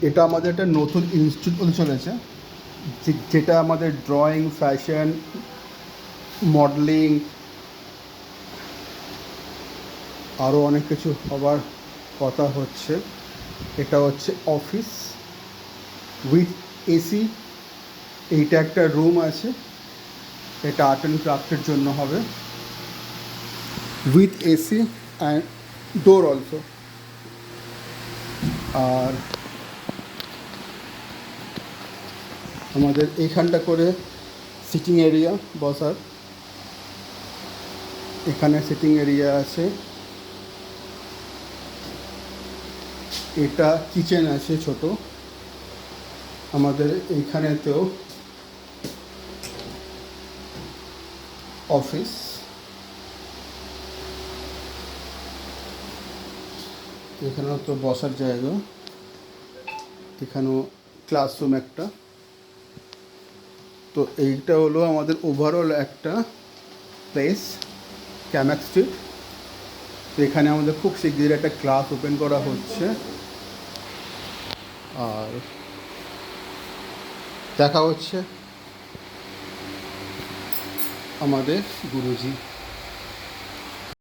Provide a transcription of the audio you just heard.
এটা আমাদের একটা নতুন ইনস্টিটিউট হতে চলেছে, যেটা আমাদের ড্রয়িং, ফ্যাশন, মডেলিং, আরও অনেক কিছু হবার কথা হচ্ছে। এটা হচ্ছে অফিস উইথ এসি। এইটা একটা রুম আছে, এটা আর্ট অ্যান্ড ক্রাফটের জন্য হবে, with AC and door also. আর আমাদের এইখানটা করে সিটিং এরিয়া, বসার, এখানে সিটিং এরিয়া আছে। এটা কিচেন আছে ছোট। আমাদের এইখানেতেও অফিস, এখানেও তো বসার জায়গা, এখানেও ক্লাসরুম একটা। তো এইটা হলো আমাদের ওভারঅল একটা প্লেস, ক্যামাক স্ট্রিট। তো এখানে আমাদের খুব শীঘ্রই একটা ক্লাস ওপেন করা হচ্ছে। আর দেখা হচ্ছে আমাদের গুরুজি।